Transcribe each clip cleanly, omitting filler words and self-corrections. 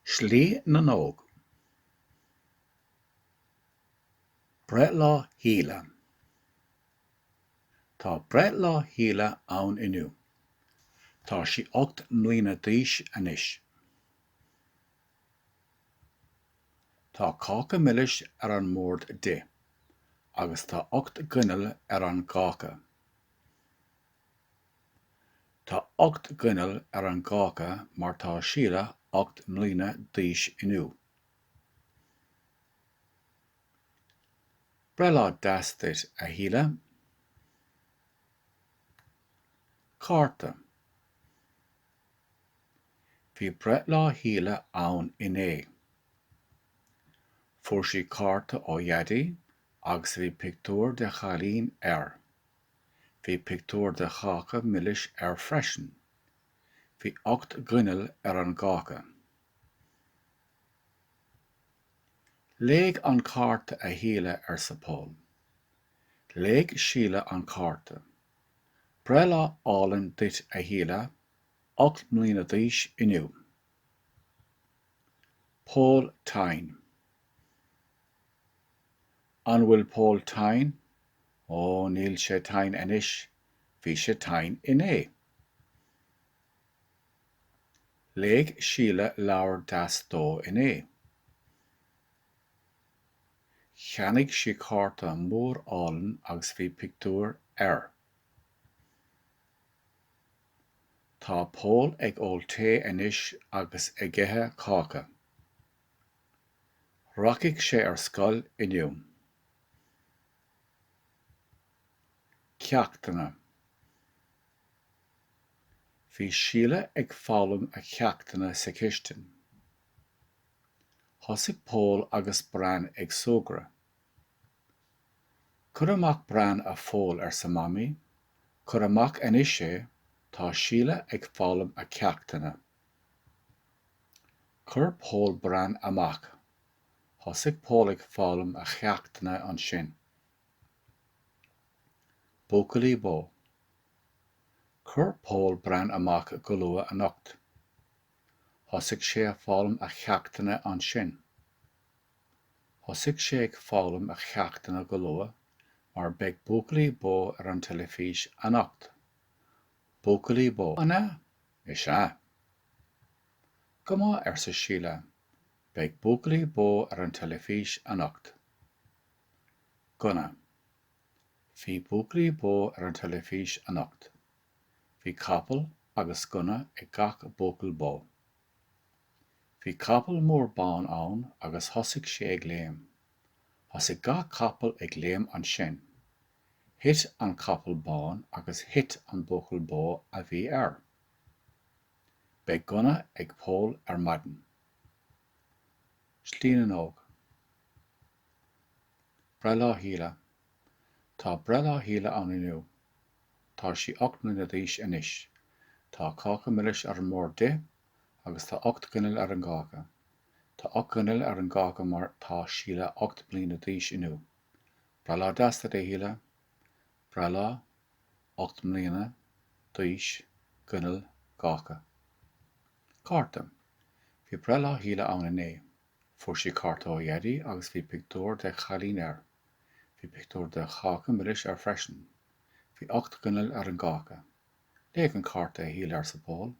Slí na nóg. Breit lá Míle. Tá breit lá Míle ann inniu. Tá sí 8 mbliana d'aois anois. Tá 4 millis ar an mórd de, agus tá 8 guinneall ar an gcácha. Tá 8 guinneall ar an gcácha mar tá síle 8 mbliana d'aois inniu. Breit lá d'astait a Míle. Cárta. Bhí breit lá Míle ann inné. Fuair sí cárta ó dheadaí agus bhí pictiúr de chalín air. Bhí pictiúr de chacha millis ar freisin. Bhí 8 guinneall ar an gcácha. Léig an cárta a Míle ar sa pól. Léig síle an cárta. Breit lá álann duit a Míle 8 mbliana d'aois inniu. Pól tain. An bhfuil pól tain? Ó, níl sé tain anois, bhí sé tain inné. Léig síle leabhar deas dó inné. Cheannaigh sí cárta mór álann agus bhí pictiúr air. Tá pól ag ól anois agus i gcithe cácha. Rachadh sé ar scoil inniu. Ceachtaine. Bhí síle ag foghlaim a ceachtaine sa chiste. Thosaigh pól agus Bran ag sógra. Chur amach Bran a phól ar sa mamaí, chur amach anois sé, tá síle ag foghlaim a ceachtaine. Chur pól Bran amach. Thosaigh pól ag foghlaim a cheachtaine ansin. Bócailí bó. Chur pól Bran amach go luath a nocht. Thosaigh sé ag foghlaim a cheachtaine ansin. Thosaigh sé ag foghlaim a cheachtaine go luath mar beidh bócailí bó ar an teilifís a nocht. Bócailí bó. Anna? Is ea. Go maith ar sa síle. Beidh bócailí bó ar an teilifís a nocht. Gunna. Bhí bócailí bó ar an teilifís a nocht. Bhí capall agus gunna ag gach bócail bó. Bhí capall mór bán ann agus thosaigh sé ag léim. Thosaigh gach capall ag léim ansin. Hit an capall bán agus hit an bócail bó a bhí air. Beidh gunna ag pól ar maidin. Slí na nóg. Breit lá Míle. Tá breit lá Míle ann inniu. Tá sí 8 mbliana d'aois anois. Tá 4 millis ar an mórd de, agus tá 8 guinneall ar an gcácha. Tá 8 guinneall ar an gcácha mar tá síle 8 mbliana d'aois inniu. Breit lá d'astait a Míle. Breit lá 8 mbliana d'aois guinneall gcácha. Cárta. Bhí breit lá Míle ann inné. Fuair sí cárta ó dheadaí agus bhí pictiúr de chalín air. Bhí pictiúr de chacha millis ar freisin. Bhí 8 guinneall ar an gcácha. Léig an cárta a Míle ar sa pól.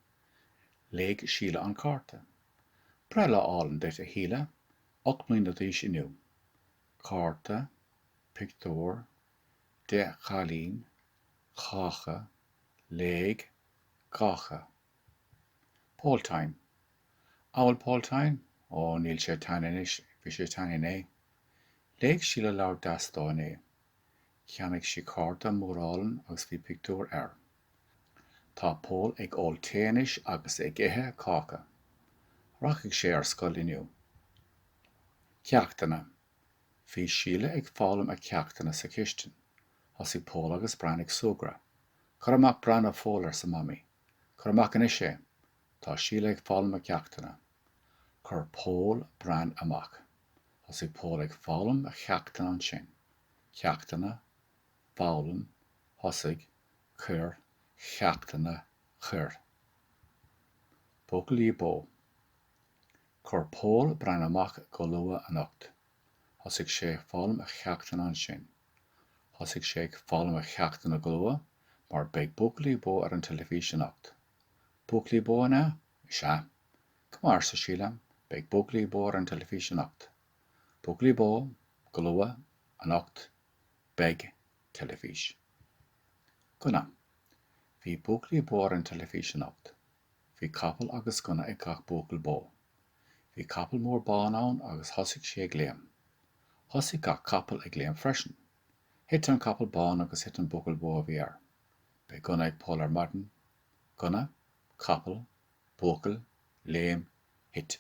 Léig síle an cárta. Breit lá álann duit a Míle 8 mbliana d'aois inniu. Cárta, pictiúr, de chalín, chacha, léig, gcácha. Pól tain. Ábhfuil pól tain? Ó, níl sé tain anois, bhí sé tain inné. Léig síle leabhar deas dó inné. Cheannaigh sí cárta mór álann agus bhí pictiúr air. Tá pól ag ól anois agus i gcithe cácha. Rachadh sé ar scoil inniu. Ceachtaine. Bhí síle ag foghlaim a ceachtaine sa chiste. Thosaigh pól agus Bran ag sógra. Chur amach Bran a phól ar sa mamaí. Chur amach anois sé. Tá síle ag foghlaim a ceachtaine. Chur pól Bran amach. Thosaigh pól ag foghlaim a cheachtaine ansin. Ceachtaine, foghlaim, thosaigh, chur, cheachtaine, chur. Bócailí bó. Chur Pól brean amach go luath an ocht. Thosaigh sé ag fáilim a cheachtain ansin. Thosaigh sé ag fáilim a cheachtain na glua, mar beidh buachaillí bó ar an telefísin ocht. Buachaillí bó inne?Ise. Go sa síle, beidh buachaillí bó ar an telefísin ocht. Buachaillí bó, go luath, an ocht, beidh telefís. Gunna. Bhí buachaillí bó ar an telefísin ocht. Bhí capall agus gunna ag gach buachail bó. Bhí capall mór bán ann agus thosaigh sé ag léam. Thosaigh gach capall ag léam freisin. Hit an capall bán agus hit an buachail bó a bhí ar. Beidh gunna ag polar martin. Gunna, capall, buachail, léam, hit.